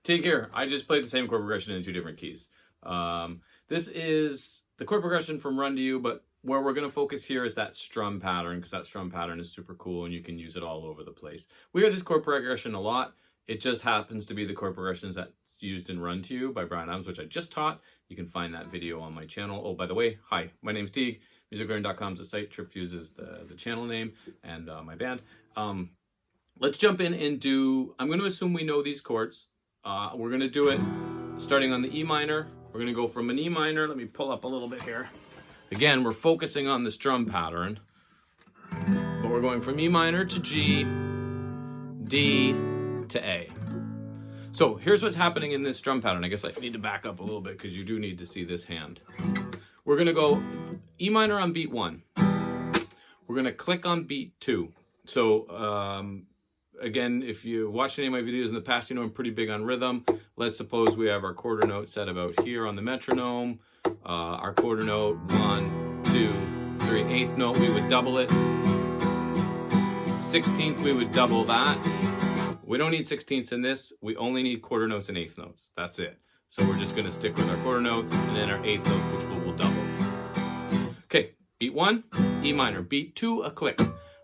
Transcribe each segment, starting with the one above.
Take care. I just played the same chord progression in two different keys. This is the chord progression from Run to You, but where we're going to focus here is that strum pattern, because that strum pattern is super cool and you can use it all over the place. We hear this chord progression a lot. It just happens to be the chord progressions that's used in Run to You by Brian Adams, which I just taught. You can find that video on my channel. Oh, by the way, hi, my name's Teague. musiclearning.com is the site. TripFuse is the channel name, and my band. Let's jump in and do, I'm going to assume we know these chords. We're going to do it starting on the E minor. We're going to go from an E minor. Let me pull up a little bit here. Again, we're focusing on the strum pattern, but we're going from E minor to G, D to A. So here's what's happening in this strum pattern. I guess I need to back up a little bit because you do need to see this hand. We're going to go E minor on beat 1. We're going to click on beat 2. So again, if you watched any of my videos in the past, you know I'm pretty big on rhythm. Let's suppose we have our quarter note set about here on the metronome. Our quarter note, 1, 2, 3, 8th note, we would double it. 16th, we would double that. We don't need 16ths in this. We only need quarter notes and 8th notes. That's it. So we're just going to stick with our quarter notes and then our 8th note, which we'll double. Okay, beat 1, E minor. Beat 2, a click.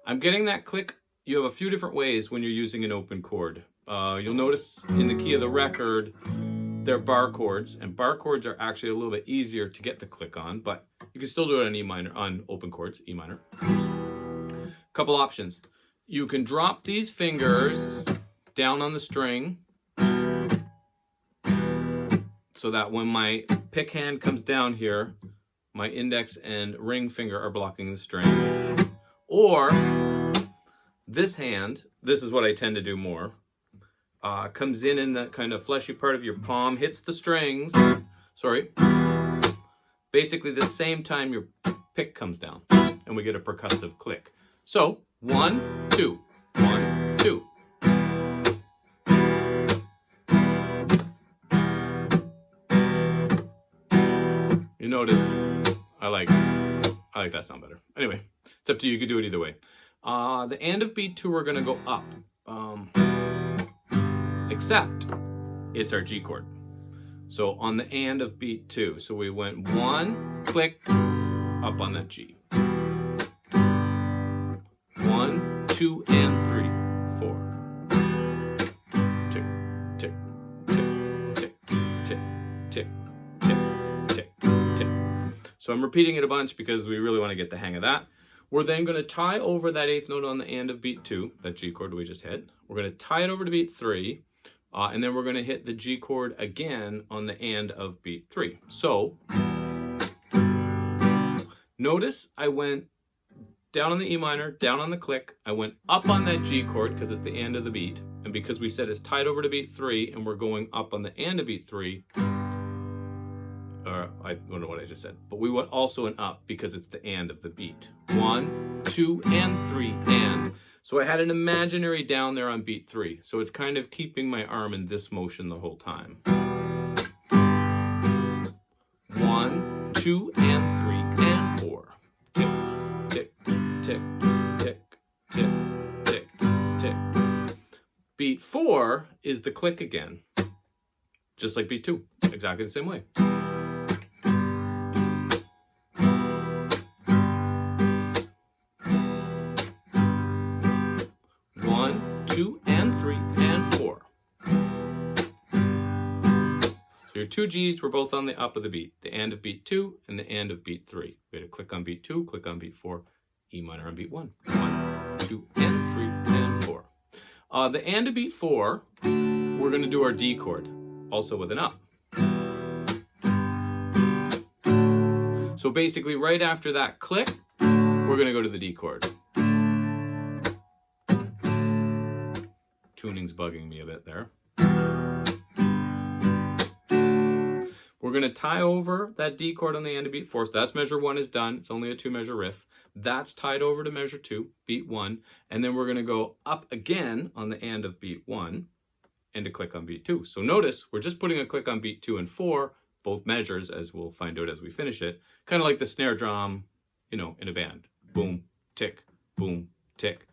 I'm getting that click. You have a few different ways when you're using an open chord. You'll notice in the key of the record, they're bar chords, and bar chords are actually a little bit easier to get the click on, but you can still do it on E minor, on open chords, E minor. Couple options. You can drop these fingers down on the string so that when my pick hand comes down here, my index and ring finger are blocking the strings. Or this hand, this is what I tend to do more, comes in the kind of fleshy part of your palm, hits the strings, basically the same time your pick comes down, and we get a percussive click. So, 1, 2, 1, 2. You notice I like that sound better. Anyway, it's up to you. You could do it either way. The end of beat 2, we're going to go up. Except it's our G chord. So on the and of beat 2. So we went 1, click, up on that G. 1, 2, and 3, 4. Tick, tick, tick, tick, tick, tick, tick, tick, tick. So I'm repeating it a bunch because we really want to get the hang of that. We're then going to tie over that 8th note on the and of beat 2, that G chord we just hit. We're going to tie it over to beat 3, and then we're going to hit the G chord again on the and of beat 3. So, notice I went down on the E minor, down on the click. I went up on that G chord because it's the and of the beat, and because we said it's tied over to beat 3, and we're going up on the and of beat 3, I don't know what I just said, but we went also an up because it's the and of the beat. 1, 2, and 3, and. So I had an imaginary down there on beat 3. So it's kind of keeping my arm in this motion the whole time. 1, 2, and 3, and 4. Tick, tick, tick, tick, tick, tick, tick. Beat 4 is the click again. Just like beat 2, exactly the same way. 1, 2, and 3, and 4. So your two G's were both on the up of the beat, the and of beat 2 and the and of beat 3. We had to click on beat 2, click on beat 4, E minor on beat 1. 1, 2, and 3, and 4. The and of beat 4, we're going to do our D chord, also with an up. So basically right after that click, we're going to go to the D chord. Tuning's bugging me a bit there. We're going to tie over that D chord on the end of beat 4. So that's measure 1 is done. It's only a 2-measure riff. That's tied over to measure 2, beat 1. And then we're going to go up again on the end of beat 1 and to click on beat 2. So notice we're just putting a click on beat 2 and 4, both measures, as we'll find out as we finish it. Kind of like the snare drum, you know, in a band. Boom, tick, boom, tick.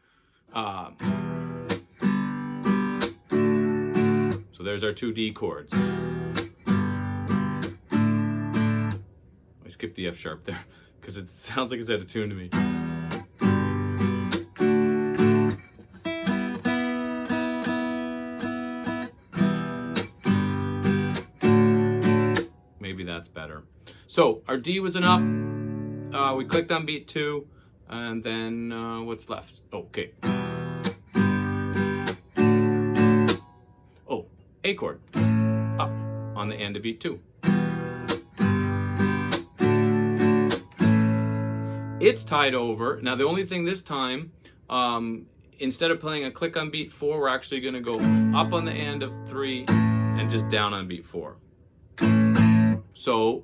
So there's our 2 D chords. I skipped the F sharp there because it sounds like it's out of tune to me. Maybe that's better. So our D was an up. We clicked on beat 2, and then what's left? Okay. Oh, A chord, up on the end of beat 2. It's tied over. Now the only thing this time, instead of playing a click on beat 4, we're actually going to go up on the end of 3 and just down on beat 4. So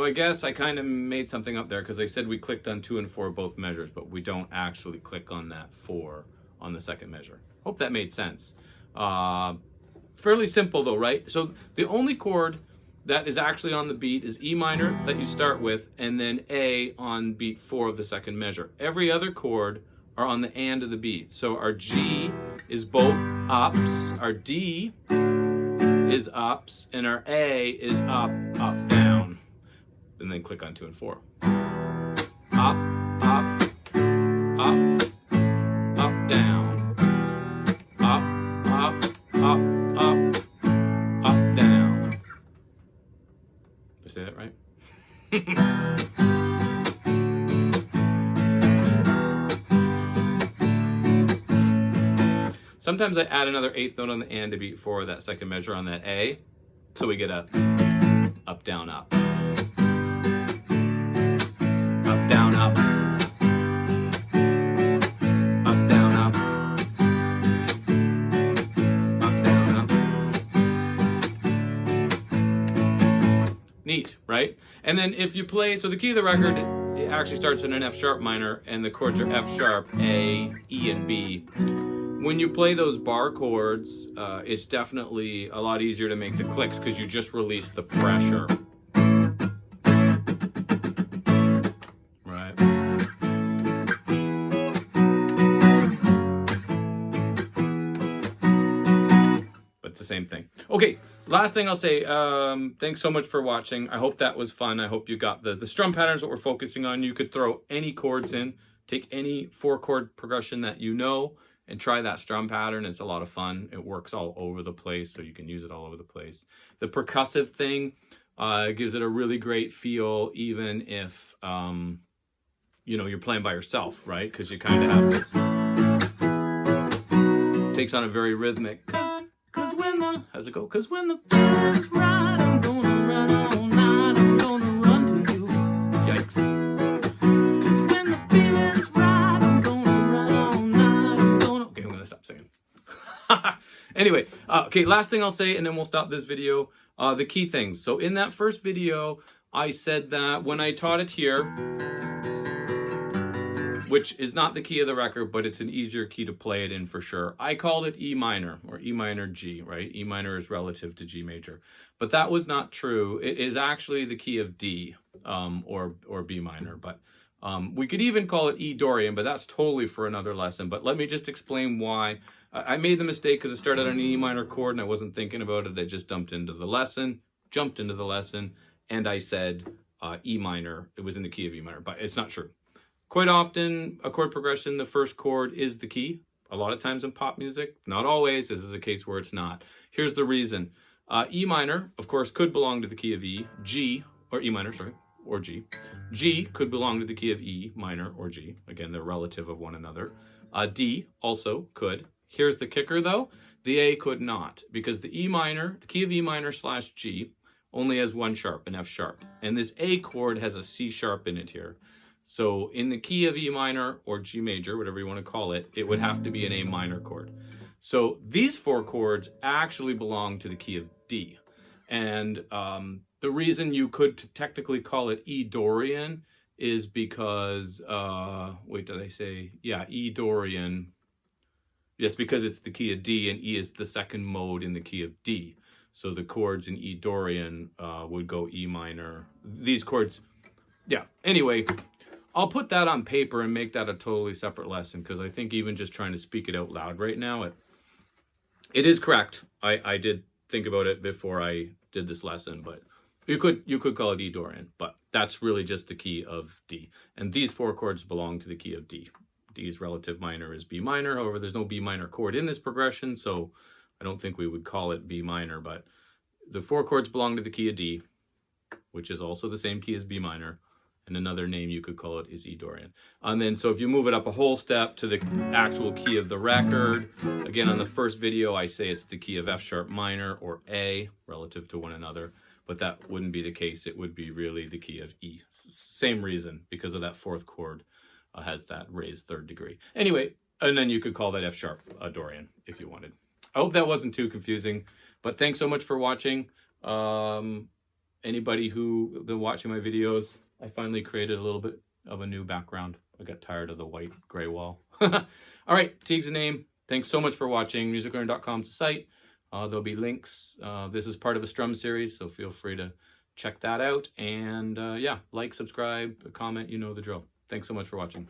I guess I kind of made something up there because I said we clicked on 2 and 4 both measures, but we don't actually click on that 4 on the second measure. Hope that made sense. Fairly simple though, right? So the only chord that is actually on the beat is E minor that you start with, and then A on beat 4 of the second measure. Every other chord are on the and of the beat. So our G is both ups, our D is ups, and our A is up, up, down. And then click on 2 and 4. Up, up, up, up, down. Up, up, up, up, up, down. Did I say that right? Sometimes I add another 8th note on the and to beat 4 of that second measure on that A. So we get a up, down, up. Down, up. Up, down, up. Up, down, up. Neat, right? And then if you play, so the key of the record, it actually starts in an F sharp minor, and the chords are F sharp, A, E, and B. When you play those bar chords, it's definitely a lot easier to make the clicks because you just release the pressure. Same thing. Okay, last thing I'll say, thanks so much for watching. I hope that was fun. I hope you got the strum patterns that we're focusing on. You could throw any chords in, take any 4-chord progression that you know, and try that strum pattern. It's a lot of fun. It works all over the place, so you can use it all over the place. The percussive thing gives it a really great feel, even if you know, you're playing by yourself, right? Because you kind of have this. It takes on a very rhythmic. How's it go? Cause when the feeling's right, I'm gonna run all night, I'm gonna run to you. Yikes. Cause when the feeling's right, I'm gonna run all night, I'm gonna... Okay, I'm gonna stop singing. Anyway, okay, last thing I'll say, and then we'll stop this video. The key things. So in that first video, I said that when I taught it here, which is not the key of the record, but it's an easier key to play it in for sure. I called it E minor, or E minor G, right? E minor is relative to G major. But that was not true. It is actually the key of D, or B minor. But we could even call it E Dorian, but that's totally for another lesson. But let me just explain why. I made the mistake because it started on an E minor chord and I wasn't thinking about it. I just jumped into the lesson, and I said E minor. It was in the key of E minor, but it's not true. Quite often, a chord progression, the first chord is the key. A lot of times in pop music, not always. This is a case where it's not. Here's the reason. E minor, of course, could belong to the key of E. G, or E minor, sorry, or G. G could belong to the key of E minor or G. Again, they're relative of one another. D also could. Here's the kicker, though. The A could not, because the E minor, the key of E minor / G, only has one sharp, an F sharp. And this A chord has a C sharp in it here. So in the key of E minor or G major, whatever you want to call it, it would have to be an A minor chord. So these 4 chords actually belong to the key of D. And the reason you could technically call it E Dorian is because, wait, did I say? Yeah, E Dorian. Yes, because it's the key of D and E is the second mode in the key of D. So the chords in E Dorian would go E minor. These chords, yeah. Anyway, I'll put that on paper and make that a totally separate lesson, because I think even just trying to speak it out loud right now, it is correct. I did think about it before I did this lesson, but you could call it E Dorian, but that's really just the key of D. And these 4 chords belong to the key of D. D's relative minor is B minor. However, there's no B minor chord in this progression, so I don't think we would call it B minor, but the 4 chords belong to the key of D, which is also the same key as B minor. And another name you could call it is E Dorian. And then, so if you move it up a whole step to the actual key of the record, again, on the first video, I say it's the key of F sharp minor or A relative to one another, but that wouldn't be the case. It would be really the key of E. Same reason, because of that 4th chord has that raised 3rd degree. Anyway, and then you could call that F sharp Dorian if you wanted. I hope that wasn't too confusing, but thanks so much for watching. Anybody who been watching my videos, I finally created a little bit of a new background. I got tired of the white gray wall. All right, Teague's a name. Thanks so much for watching. musiclearner.com is the site. There'll be links. This is part of a strum series, so feel free to check that out. And yeah, like, subscribe, comment, you know the drill. Thanks so much for watching.